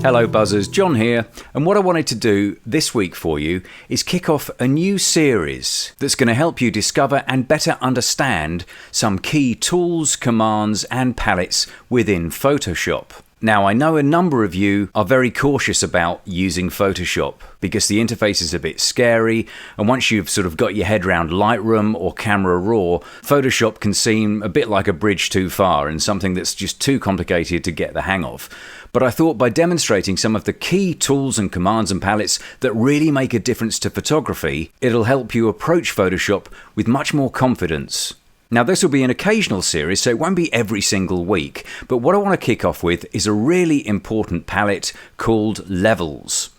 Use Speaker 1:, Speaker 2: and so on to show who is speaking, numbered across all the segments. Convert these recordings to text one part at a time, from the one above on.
Speaker 1: Hello buzzers, John here, and what I wanted to do this week for you is kick off a new series that's going to help you discover and better understand some key tools, commands and palettes within Photoshop. Now, I know a number of you are very cautious about using Photoshop because the interface is a bit scary, and once you've sort of got your head around Lightroom or Camera Raw, Photoshop can seem a bit like a bridge too far and something that's just too complicated to get the hang of. But I thought by demonstrating some of the key tools and commands and palettes that really make a difference to photography, it'll help you approach Photoshop with much more confidence. Now, this will be an occasional series, so it won't be every single week, but what I want to kick off with is a really important palette called Levels.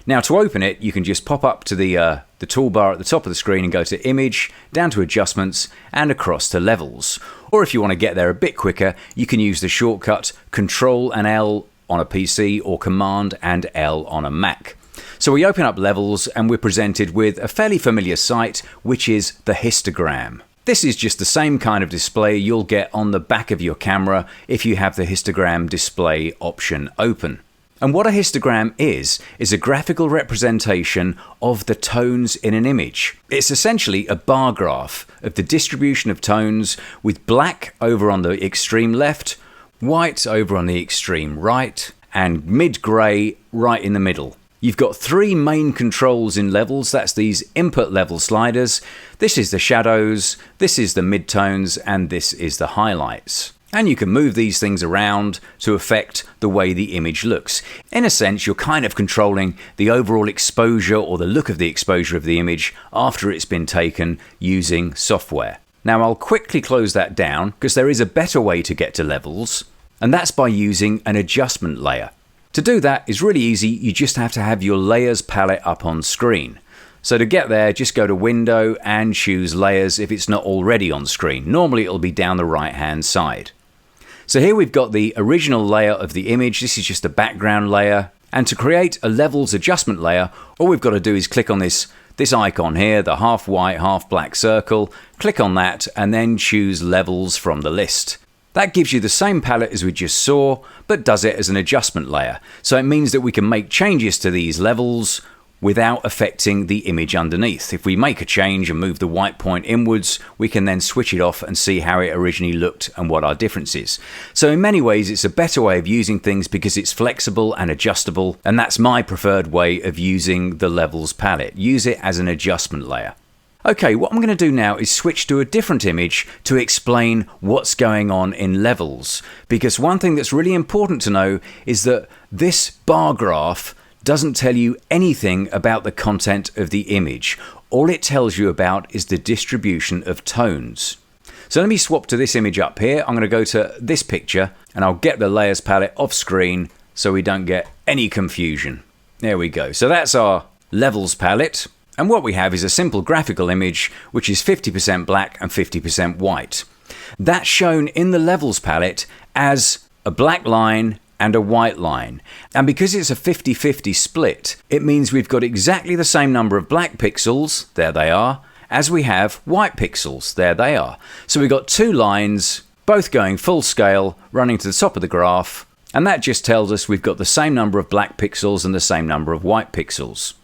Speaker 1: Now, to open it, you can just pop up to the toolbar at the top of the screen and go to Image, down to Adjustments, and across to Levels. Or if you want to get there a bit quicker, you can use the shortcut Control and L on a PC or Command and L on a Mac. So we open up Levels and we're presented with a fairly familiar site, which is the histogram. This is just the same kind of display you'll get on the back of your camera if you have the histogram display option open. And what a histogram is a graphical representation of the tones in an image. It's essentially a bar graph of the distribution of tones, with black over on the extreme left, white over on the extreme right, and mid-grey right in the middle. You've got three main controls in Levels. That's these input level sliders. This is the shadows, this is the midtones, and this is the highlights. And you can move these things around to affect the way the image looks. In a sense, you're kind of controlling the overall exposure or the look of the exposure of the image after it's been taken using software. Now, I'll quickly close that down because there is a better way to get to Levels, and that's by using an adjustment layer. To do that is really easy. You just have to have your layers palette up on screen. So to get there, just go to Window and choose Layers if it's not already on screen. Normally it'll be down the right hand side. So here we've got the original layer of the image. This is just a background layer. And to create a Levels adjustment layer, all we've got to do is click on this icon here, the half white, half black circle. Click on that and then choose Levels from the list. That gives you the same palette as we just saw, but does it as an adjustment layer. So it means that we can make changes to these levels without affecting the image underneath. If we make a change and move the white point inwards, we can then switch it off and see how it originally looked and what our difference is. So in many ways, it's a better way of using things because it's flexible and adjustable, and that's my preferred way of using the Levels palette. Use it as an adjustment layer. Okay, what I'm going to do now is switch to a different image to explain what's going on in Levels. Because one thing that's really important to know is that this bar graph doesn't tell you anything about the content of the image. All it tells you about is the distribution of tones. So let me swap to this image up here. I'm going to go to this picture and I'll get the layers palette off screen so we don't get any confusion. There we go. So that's our Levels palette. And what we have is a simple graphical image, which is 50% black and 50% white. That's shown in the Levels palette as a black line and a white line. And because it's a 50-50 split, it means we've got exactly the same number of black pixels, there they are, as we have white pixels, there they are. So we've got two lines, both going full scale, running to the top of the graph, and that just tells us we've got the same number of black pixels and the same number of white pixels.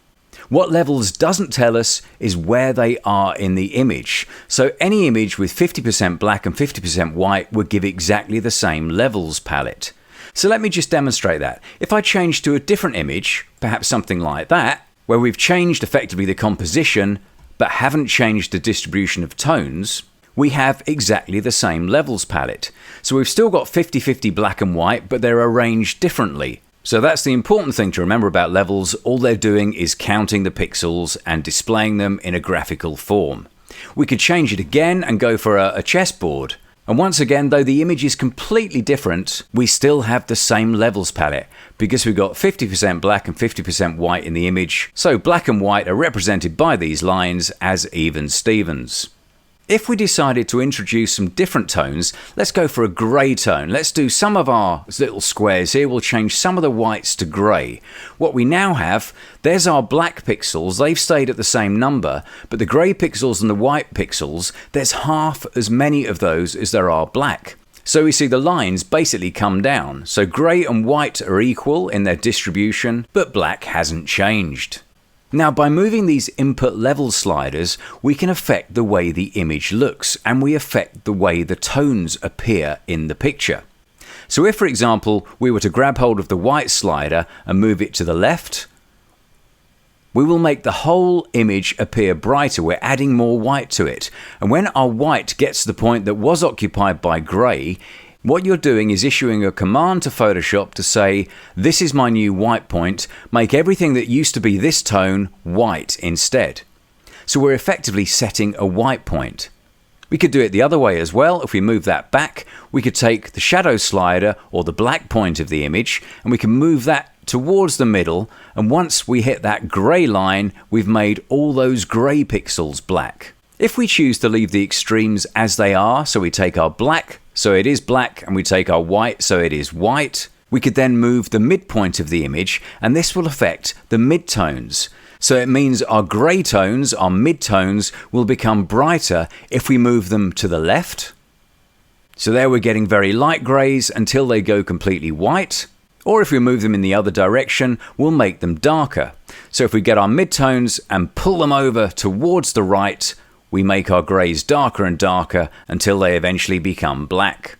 Speaker 1: What Levels doesn't tell us is where they are in the image. So any image with 50% black and 50% white would give exactly the same Levels palette. So let me just demonstrate that. If I change to a different image, perhaps something like that, where we've changed effectively the composition, but haven't changed the distribution of tones, we have exactly the same Levels palette. So we've still got 50-50 black and white, but they're arranged differently. So that's the important thing to remember about Levels. All they're doing is counting the pixels and displaying them in a graphical form. We could change it again and go for a chessboard. And once again, though the image is completely different, we still have the same Levels palette because we've got 50% black and 50% white in the image. So black and white are represented by these lines as even Stevens. If we decided to introduce some different tones, let's go for a grey tone. Let's do some of our little squares here. We'll change some of the whites to grey. What we now have, there's our black pixels. They've stayed at the same number, but the grey pixels and the white pixels, there's half as many of those as there are black. So we see the lines basically come down. So grey and white are equal in their distribution, but black hasn't changed. Now, by moving these input level sliders, we can affect the way the image looks, and we affect the way the tones appear in the picture. So if, for example, we were to grab hold of the white slider and move it to the left, we will make the whole image appear brighter. We're adding more white to it. And when our white gets to the point that was occupied by grey, what you're doing is issuing a command to Photoshop to say, this is my new white point, make everything that used to be this tone white instead. So we're effectively setting a white point. We could do it the other way as well. If we move that back, we could take the shadow slider or the black point of the image and we can move that towards the middle, and once we hit that grey line, we've made all those grey pixels black. If we choose to leave the extremes as they are, so we take our black, so it is black, and we take our white, so it is white, we could then move the midpoint of the image, and this will affect the midtones. So it means our grey tones, our midtones, will become brighter if we move them to the left. So there we're getting very light greys until they go completely white. Or if we move them in the other direction, we'll make them darker. So if we get our midtones and pull them over towards the right, we make our greys darker and darker until they eventually become black.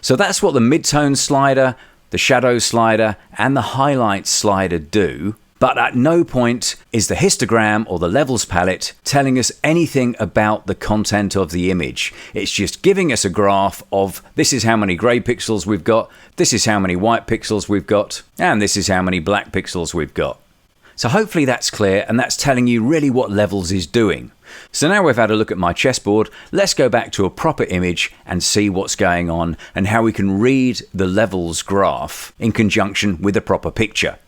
Speaker 1: So that's what the midtone slider, the shadow slider, and the highlight slider do. But at no point is the histogram or the levels palette telling us anything about the content of the image. It's just giving us a graph of this is how many grey pixels we've got, this is how many white pixels we've got, and this is how many black pixels we've got. So hopefully that's clear, and that's telling you really what levels is doing. So now we've had a look at my chessboard, let's go back to a proper image and see what's going on and how we can read the levels graph in conjunction with a proper picture.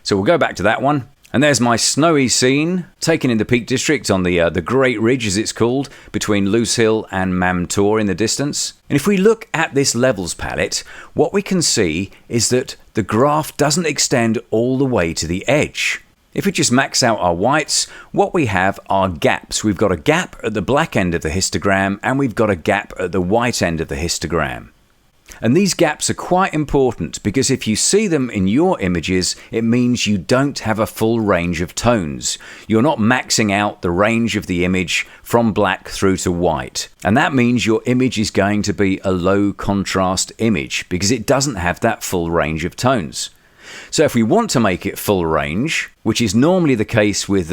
Speaker 1: So we'll go back to that one. And there's my snowy scene taken in the Peak District on the Great Ridge, as it's called, between Loose Hill and Mam Tor in the distance. And if we look at this levels palette, what we can see is that the graph doesn't extend all the way to the edge. If we just max out our whites, what we have are gaps. We've got a gap at the black end of the histogram, and we've got a gap at the white end of the histogram. And these gaps are quite important because if you see them in your images, it means you don't have a full range of tones. You're not maxing out the range of the image from black through to white. And that means your image is going to be a low contrast image because it doesn't have that full range of tones. So if we want to make it full range, which is normally the case with,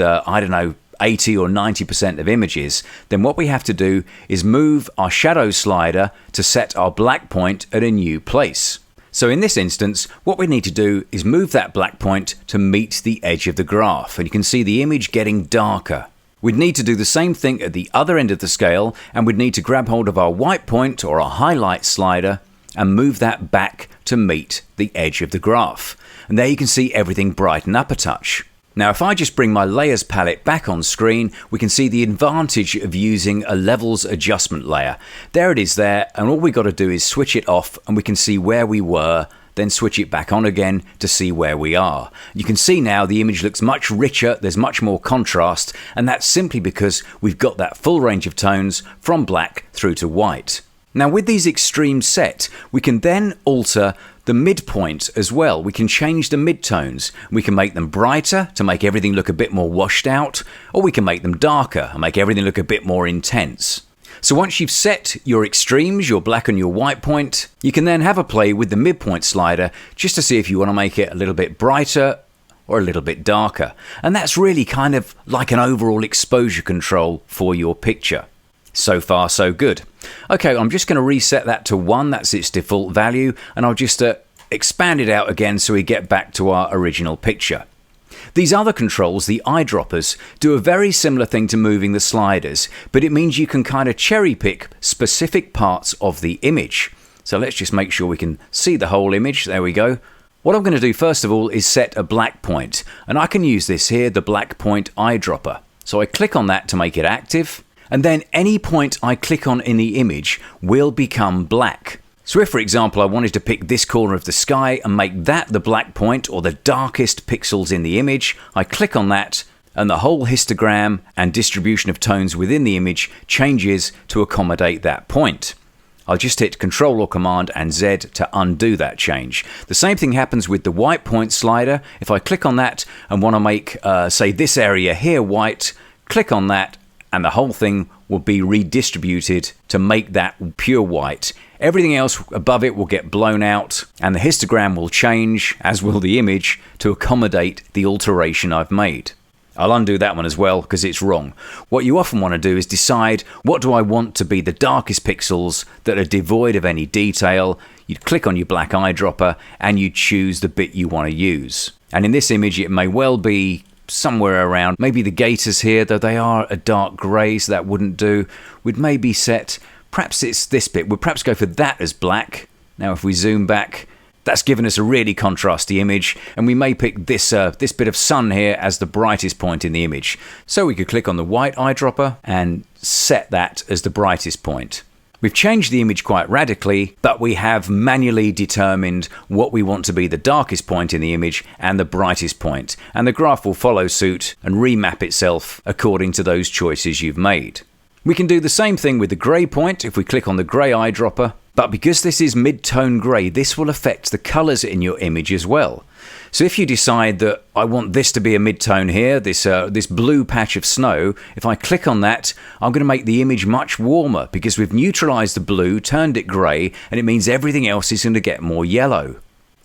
Speaker 1: 80 or 90% of images, then what we have to do is move our shadow slider to set our black point at a new place. So in this instance, what we need to do is move that black point to meet the edge of the graph, and you can see the image getting darker. We'd need to do the same thing at the other end of the scale, and we'd need to grab hold of our white point or our highlight slider and move that back to meet the edge of the graph. And there you can see everything brighten up a touch. Now, if I just bring my layers palette back on screen, we can see the advantage of using a levels adjustment layer. There it is there, and all we got to do is switch it off and we can see where we were, then switch it back on again to see where we are. You can see now the image looks much richer, there's much more contrast, and that's simply because we've got that full range of tones from black through to white. Now, with these extremes set, we can then alter the midpoint as well. We can change the midtones. We can make them brighter to make everything look a bit more washed out, or we can make them darker and make everything look a bit more intense. So once you've set your extremes, your black and your white point, you can then have a play with the midpoint slider just to see if you want to make it a little bit brighter or a little bit darker. And that's really kind of like an overall exposure control for your picture. So far, so good. Okay, I'm just going to reset that to 1. That's its default value. And I'll just expand it out again so we get back to our original picture. These other controls, the eyedroppers, do a very similar thing to moving the sliders, but it means you can kind of cherry pick specific parts of the image. So let's just make sure we can see the whole image. There we go. What I'm going to do first of all is set a black point. And I can use this here, the black point eyedropper. So I click on that to make it active. And then any point I click on in the image will become black. So if, for example, I wanted to pick this corner of the sky and make that the black point or the darkest pixels in the image, I click on that and the whole histogram and distribution of tones within the image changes to accommodate that point. I'll just hit Control or Command and Z to undo that change. The same thing happens with the white point slider. If I click on that and want to make, say, this area here white, click on that and the whole thing will be redistributed to make that pure white. Everything else above it will get blown out and the histogram will change, as will the image, to accommodate the alteration I've made. I'll undo that one as well because it's wrong. What you often want to do is decide, what do I want to be the darkest pixels that are devoid of any detail? You'd click on your black eyedropper and you choose the bit you want to use. And in this image it may well be somewhere around maybe the gators here, though they are a dark grey, so that wouldn't do. We'd maybe set, perhaps it's this bit, we'd perhaps go for that as black. Now if we zoom back, that's given us a really contrasty image, and we may pick this bit of sun here as the brightest point in the image. So we could click on the white eyedropper and set that as the brightest point. We've changed the image quite radically, but we have manually determined what we want to be the darkest point in the image and the brightest point, and the graph will follow suit and remap itself according to those choices you've made. We can do the same thing with the grey point if we click on the grey eyedropper, but because this is mid-tone grey, this will affect the colours in your image as well. So if you decide that I want this to be a mid-tone here, this blue patch of snow, if I click on that, I'm going to make the image much warmer because we've neutralised the blue, turned it grey, and it means everything else is going to get more yellow.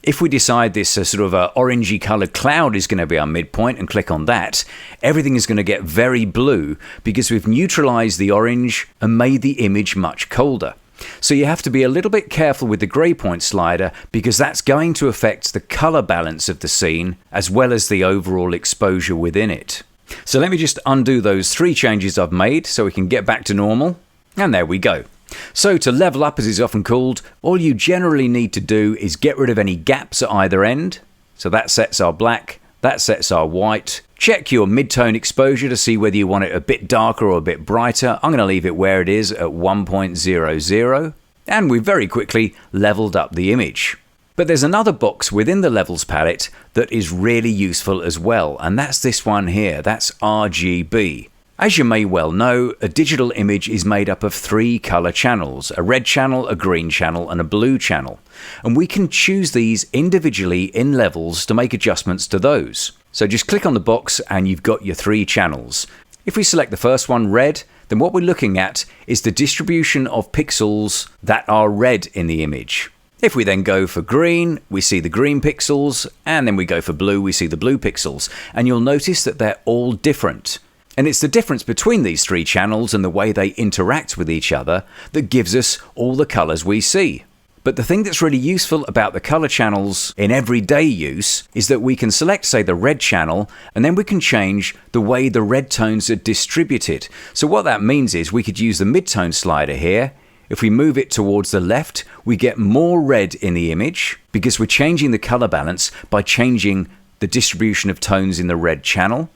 Speaker 1: If we decide this sort of orangey coloured cloud is going to be our midpoint and click on that, everything is going to get very blue because we've neutralised the orange and made the image much colder. So you have to be a little bit careful with the grey point slider because that's going to affect the colour balance of the scene as well as the overall exposure within it. So let me just undo those 3 changes I've made so we can get back to normal. And there we go. So to level up, as it's often called, all you generally need to do is get rid of any gaps at either end. So that sets our black, that sets our white. Check your mid-tone exposure to see whether you want it a bit darker or a bit brighter. I'm going to leave it where it is at 1.00. And we've very quickly leveled up the image. But there's another box within the levels palette that is really useful as well, and that's this one here. That's RGB. As you may well know, a digital image is made up of 3 color channels, a red channel, a green channel, and a blue channel. And we can choose these individually in levels to make adjustments to those. So just click on the box and you've got your 3 channels. If we select the first one, red, then what we're looking at is the distribution of pixels that are red in the image. If we then go for green, we see the green pixels, and then we go for blue, we see the blue pixels. And you'll notice that they're all different. And it's the difference between these 3 channels and the way they interact with each other that gives us all the colours we see. But the thing that's really useful about the colour channels in everyday use is that we can select, say, the red channel, and then we can change the way the red tones are distributed. So what that means is we could use the mid-tone slider here. If we move it towards the left, we get more red in the image because we're changing the colour balance by changing the distribution of tones in the red channel.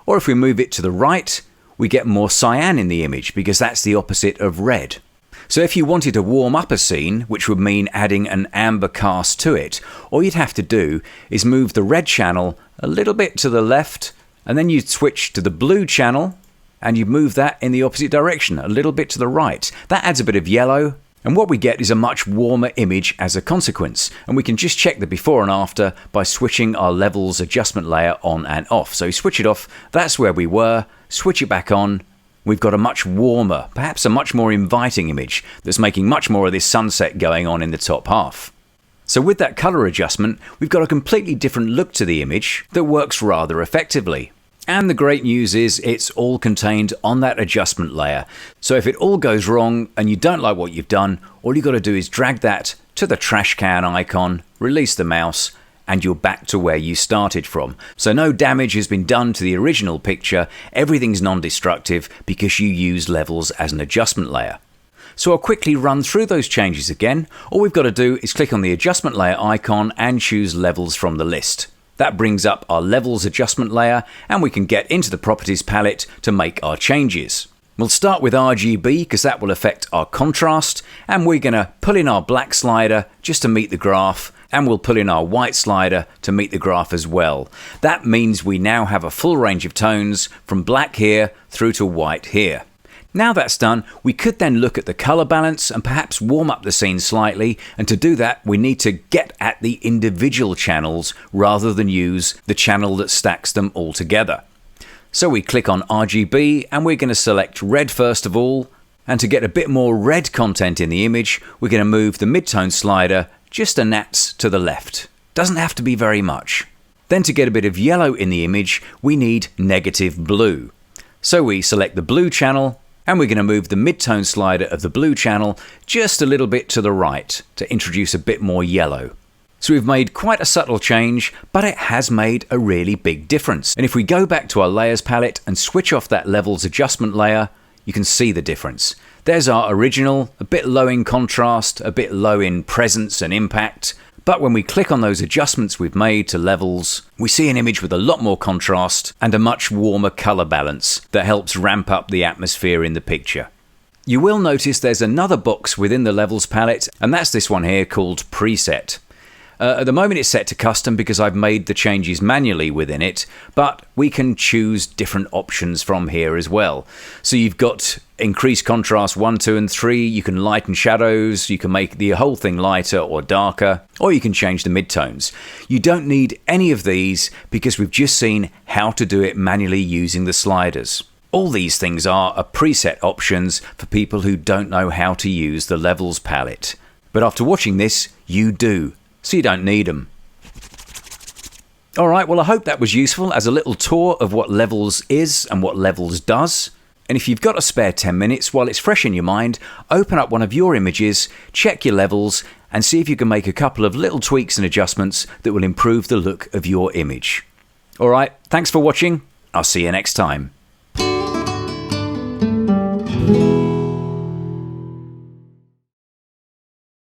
Speaker 1: Or if we move it to the right, we get more cyan in the image because that's the opposite of red. So if you wanted to warm up a scene, which would mean adding an amber cast to it, all you'd have to do is move the red channel a little bit to the left, and then you'd switch to the blue channel, and you move that in the opposite direction, a little bit to the right. That adds a bit of yellow, and what we get is a much warmer image as a consequence. And we can just check the before and after by switching our levels adjustment layer on and off. So switch it off, that's where we were, switch it back on, we've got a much warmer, perhaps a much more inviting image that's making much more of this sunset going on in the top half. So with that colour adjustment, we've got a completely different look to the image that works rather effectively. And the great news is it's all contained on that adjustment layer. So if it all goes wrong and you don't like what you've done, all you've got to do is drag that to the trash can icon, release the mouse, and you're back to where you started from. So no damage has been done to the original picture, everything's non-destructive because you use levels as an adjustment layer. So I'll quickly run through those changes again. All we've got to do is click on the adjustment layer icon and choose levels from the list. That brings up our levels adjustment layer and we can get into the properties palette to make our changes. We'll start with RGB because that will affect our contrast, and we're going to pull in our black slider just to meet the graph, and we'll pull in our white slider to meet the graph as well. That means we now have a full range of tones from black here through to white here. Now that's done, we could then look at the colour balance and perhaps warm up the scene slightly, and to do that we need to get at the individual channels rather than use the channel that stacks them all together. So we click on RGB and we're going to select red first of all, and to get a bit more red content in the image we're going to move the midtone slider just a nats to the left. Doesn't have to be very much. Then to get a bit of yellow in the image we need negative blue. So we select the blue channel, and we're going to move the midtone slider of the blue channel just a little bit to the right to introduce a bit more yellow. So we've made quite a subtle change, but it has made a really big difference. And if we go back to our layers palette and switch off that levels adjustment layer, you can see the difference. There's our original, a bit low in contrast, a bit low in presence and impact. But when we click on those adjustments we've made to levels, we see an image with a lot more contrast and a much warmer colour balance that helps ramp up the atmosphere in the picture. You will notice there's another box within the levels palette, and that's this one here called Preset. At the moment it's set to custom because I've made the changes manually within it, but we can choose different options from here as well. So you've got increased contrast 1, 2 and 3, you can lighten shadows, you can make the whole thing lighter or darker, or you can change the midtones. You don't need any of these because we've just seen how to do it manually using the sliders. All these things are preset options for people who don't know how to use the levels palette. But after watching this, you do. So you don't need them. Alright, well I hope that was useful as a little tour of what levels is and what levels does. And if you've got a spare 10 minutes while it's fresh in your mind, open up one of your images, check your levels, and see if you can make a couple of little tweaks and adjustments that will improve the look of your image. Alright, thanks for watching. I'll see you next time.